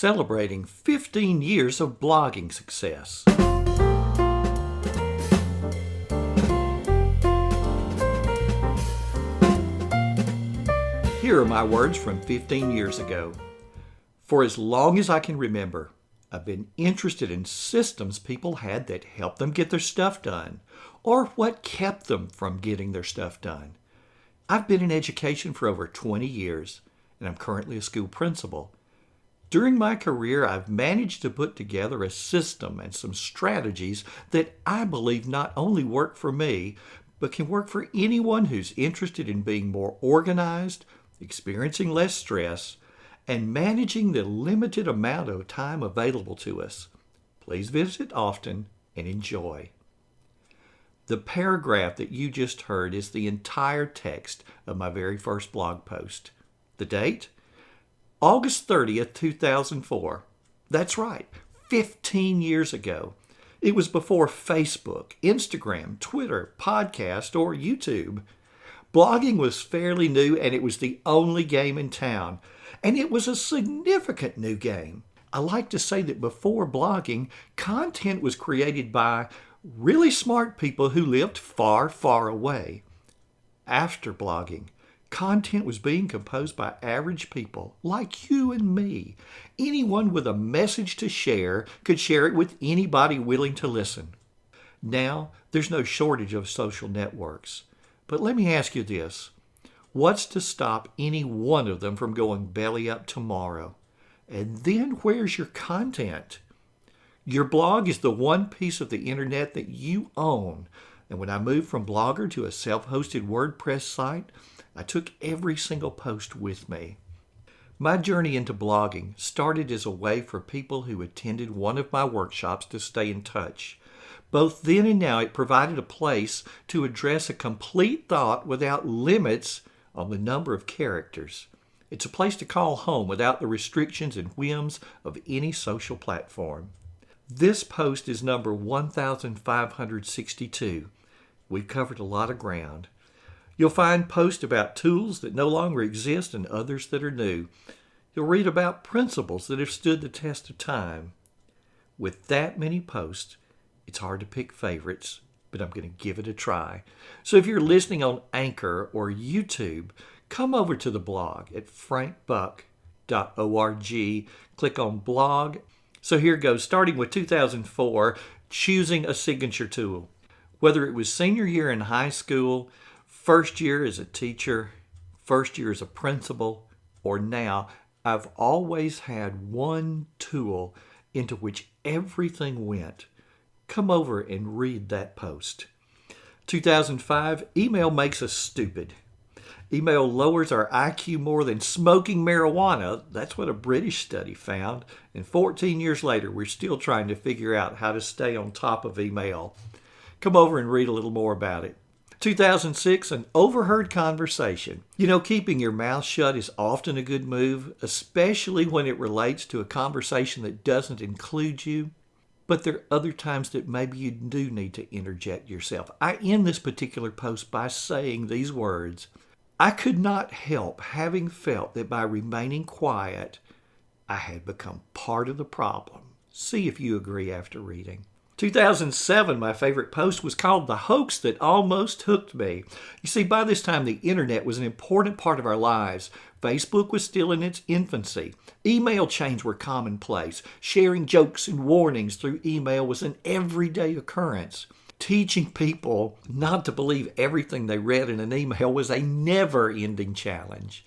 celebrating 15 years of blogging success. Here are my words from 15 years ago. For as long as I can remember, I've been interested in systems people had that helped them get their stuff done, or what kept them from getting their stuff done. I've been in education for over 20 years, and I'm currently a school principal. During my career, I've managed to put together a system and some strategies that I believe not only work for me, but can work for anyone who's interested in being more organized, experiencing less stress, and managing the limited amount of time available to us. Please visit often and enjoy. The paragraph that you just heard is the entire text of my very first blog post. The date? August 30th, 2004. That's right, 15 years ago. It was before Facebook, Instagram, Twitter, podcast, or YouTube. Blogging was fairly new, and it was the only game in town. And it was a significant new game. I like to say that before blogging, content was created by really smart people who lived far, far away. After blogging, content was being composed by average people like you and me. Anyone with a message to share could share it with anybody willing to listen. Now, there's no shortage of social networks. But let me ask you this. What's to stop any one of them from going belly up tomorrow? And then where's your content? Your blog is the one piece of the internet that you own. And when I moved from Blogger to a self-hosted WordPress site, I took every single post with me. My journey into blogging started as a way for people who attended one of my workshops to stay in touch. Both then and now, it provided a place to address a complete thought without limits on the number of characters. It's a place to call home without the restrictions and whims of any social platform. This post is number 1562. We've covered a lot of ground. You'll find posts about tools that no longer exist and others that are new. You'll read about principles that have stood the test of time. With that many posts, it's hard to pick favorites, but I'm going to give it a try. So if you're listening on Anchor or YouTube, come over to the blog at frankbuck.org. Click on blog. So here goes, starting with 2004, choosing a signature tool. Whether it was senior year in high school, first year as a teacher, first year as a principal, or now, I've always had one tool into which everything went. Come over and read that post. 2005, email makes us stupid. Email lowers our IQ more than smoking marijuana. That's what a British study found. And 14 years later, we're still trying to figure out how to stay on top of email. Come over and read a little more about it. 2006, an overheard conversation. You know, keeping your mouth shut is often a good move, especially when it relates to a conversation that doesn't include you. But there are other times that maybe you do need to interject yourself. I end this particular post by saying these words. I could not help having felt that by remaining quiet, I had become part of the problem. See if you agree after reading. 2007, my favorite post was called The Hoax That Almost Hooked Me. You see, by this time, the internet was an important part of our lives. Facebook was still in its infancy. Email chains were commonplace. Sharing jokes and warnings through email was an everyday occurrence. Teaching people not to believe everything they read in an email was a never-ending challenge.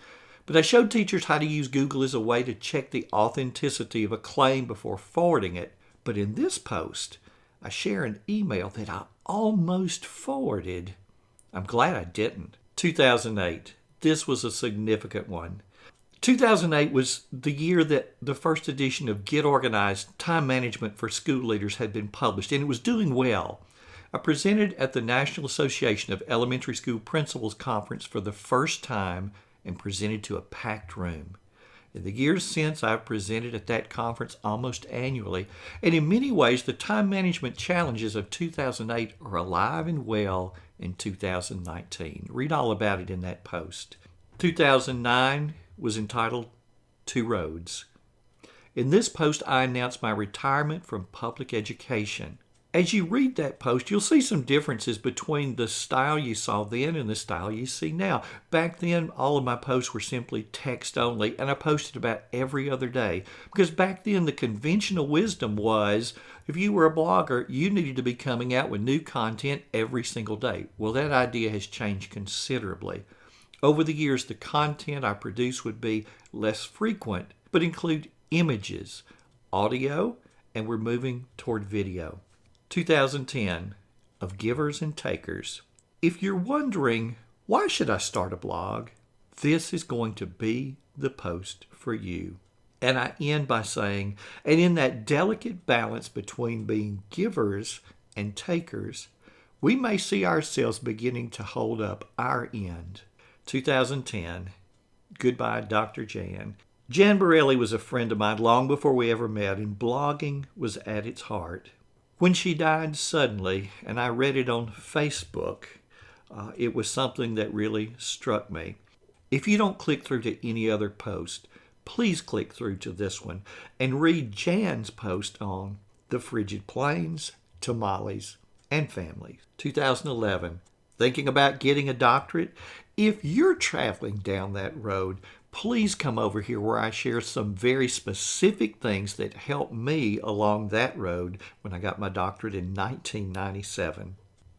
But I showed teachers how to use Google as a way to check the authenticity of a claim before forwarding it. But in this post, I share an email that I almost forwarded. I'm glad I didn't. 2008. This was a significant one. 2008 was the year that the first edition of Get Organized Time Management for School Leaders had been published, and it was doing well. I presented at the National Association of Elementary School Principals Conference for the first time and presented to a packed room. In the years since, I've presented at that conference almost annually, and in many ways, the time management challenges of 2008 are alive and well in 2019. Read all about it in that post. 2009 was entitled Two Roads. In this post, I announced my retirement from public education. As you read that post, you'll see some differences between the style you saw then and the style you see now. Back then, all of my posts were simply text only, and I posted about every other day. Because back then, the conventional wisdom was, if you were a blogger, you needed to be coming out with new content every single day. Well, that idea has changed considerably. Over the years, the content I produce would be less frequent, but include images, audio, and we're moving toward video. 2010, of givers and takers. If you're wondering, why should I start a blog? This is going to be the post for you. And I end by saying, and in that delicate balance between being givers and takers, we may see ourselves beginning to hold up our end. 2010, goodbye, Dr. Jan. Jan Borelli was a friend of mine long before we ever met, and blogging was at its heart. When she died suddenly, and I read it on Facebook, it was something that really struck me. If you don't click through to any other post, please click through to this one and read Jan's post on the frigid plains, tamales, and families. 2011, thinking about getting a doctorate? If you're traveling down that road, please come over here where I share some very specific things that helped me along that road when I got my doctorate in 1997.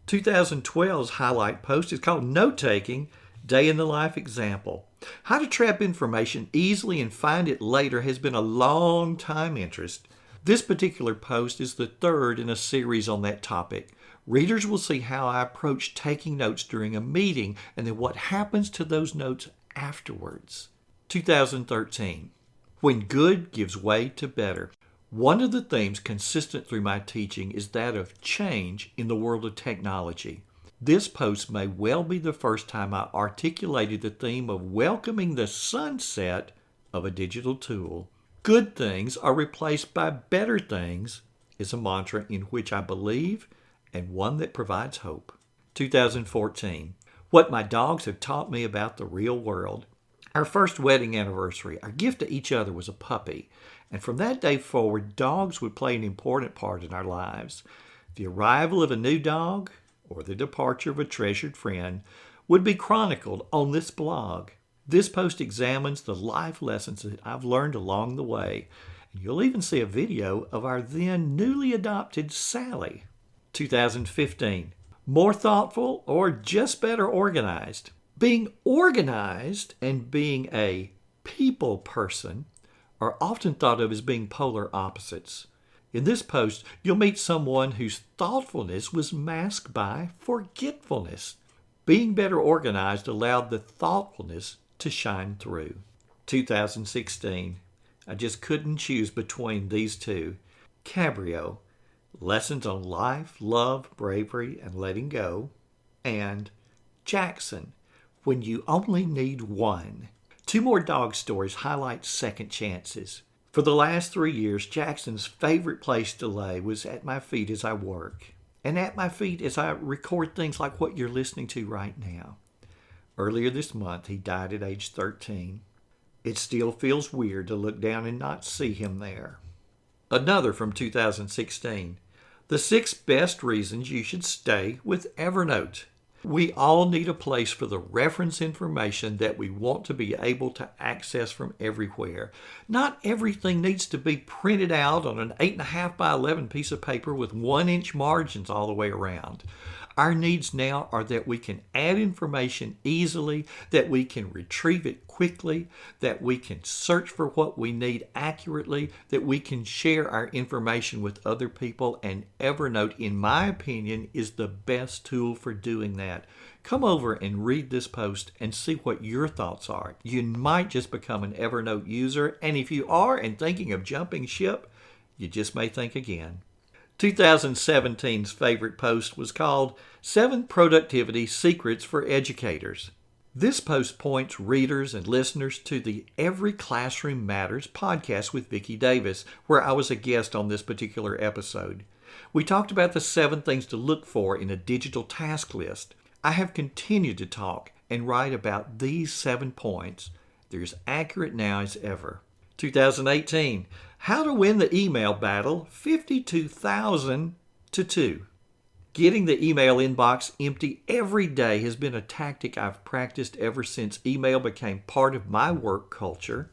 2012's highlight post is called Note Taking, Day in the Life Example. How to trap information easily and find it later has been a long time interest. This particular post is the third in a series on that topic. Readers will see how I approach taking notes during a meeting and then what happens to those notes afterwards. 2013, when good gives way to better. One of the themes consistent through my teaching is that of change in the world of technology. This post may well be the first time I articulated the theme of welcoming the sunset of a digital tool. Good things are replaced by better things is a mantra in which I believe and one that provides hope. 2014, what my dogs have taught me about the real world. Our first wedding anniversary, our gift to each other was a puppy. And from that day forward, dogs would play an important part in our lives. The arrival of a new dog or the departure of a treasured friend would be chronicled on this blog. This post examines the life lessons that I've learned along the way. And you'll even see a video of our then newly adopted Sally. 2015, more thoughtful or just better organized. Being organized and being a people person are often thought of as being polar opposites. In this post, you'll meet someone whose thoughtfulness was masked by forgetfulness. Being better organized allowed the thoughtfulness to shine through. 2016, I just couldn't choose between these two. Cabrio, lessons on life, love, bravery, and letting go. And Jackson, when you only need one. Two more dog stories highlight second chances. For the last 3 years, Jackson's favorite place to lay was at my feet as I work, and at my feet as I record things like what you're listening to right now. Earlier this month, he died at age 13. It still feels weird to look down and not see him there. Another from 2016, the 6 best reasons you should stay with Evernote. We all need a place for the reference information that we want to be able to access from everywhere. Not everything needs to be printed out on an 8.5 by 11 piece of paper with 1-inch margins all the way around. Our needs now are that we can add information easily, that we can retrieve it quickly, that we can search for what we need accurately, that we can share our information with other people, and Evernote, in my opinion, is the best tool for doing that. Come over and read this post and see what your thoughts are. You might just become an Evernote user, and if you are and thinking of jumping ship, you just may think again. 2017's favorite post was called 7 Productivity Secrets for Educators. This post points readers and listeners to the Every Classroom Matters podcast with Vicki Davis, where I was a guest on this particular episode. We talked about the 7 things to look for in a digital task list. I have continued to talk and write about these 7 points. They're as accurate now as ever. 2018, How to win the email battle, 52,000 to 2. Getting the email inbox empty every day has been a tactic I've practiced ever since email became part of my work culture.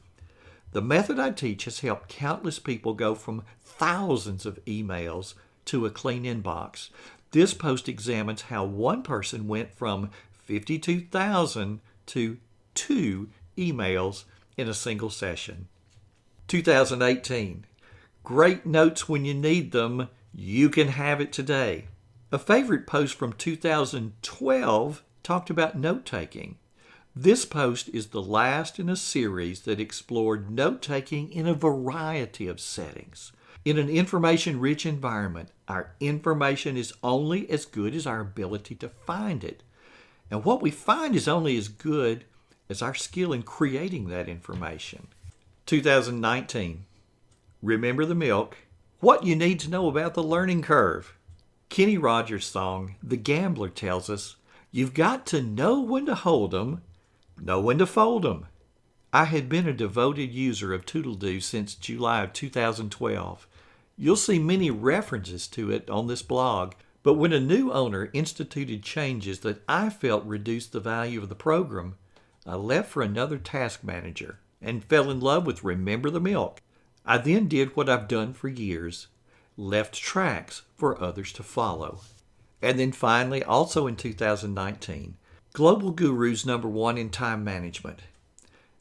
The method I teach has helped countless people go from thousands of emails to a clean inbox. This post examines how one person went from 52,000 to 2 emails in a single session. 2018. Great notes when you need them. You can have it today. A favorite post from 2012 talked about note-taking. This post is the last in a series that explored note-taking in a variety of settings. In an information-rich environment, our information is only as good as our ability to find it. And what we find is only as good as our skill in creating that information. 2019. Remember the milk. What you need to know about the learning curve. Kenny Rogers' song, The Gambler, tells us, you've got to know when to hold 'em, know when to fold 'em. I had been a devoted user of Toodle-Doo since July of 2012. You'll see many references to it on this blog, but when a new owner instituted changes that I felt reduced the value of the program, I left for another task manager and fell in love with Remember the Milk. I then did what I've done for years, left tracks for others to follow. And then finally, also in 2019, Global Guru's #1 in time management.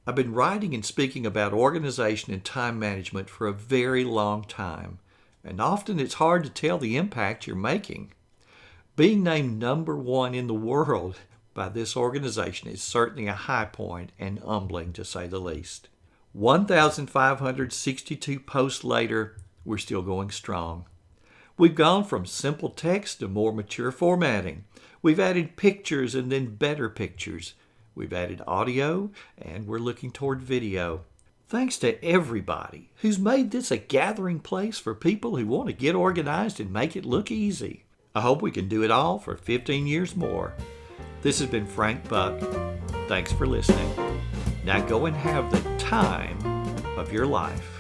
I've been writing and speaking about organization and time management for a very long time, and often it's hard to tell the impact you're making. Being named #1 in the world by this organization is certainly a high point and humbling, to say the least. 1,562 posts later, we're still going strong. We've gone from simple text to more mature formatting. We've added pictures and then better pictures. We've added audio, and we're looking toward video. Thanks to everybody who's made this a gathering place for people who want to get organized and make it look easy. I hope we can do it all for 15 years more. This has been Frank Buck. Thanks for listening. Now go and have the time of your life.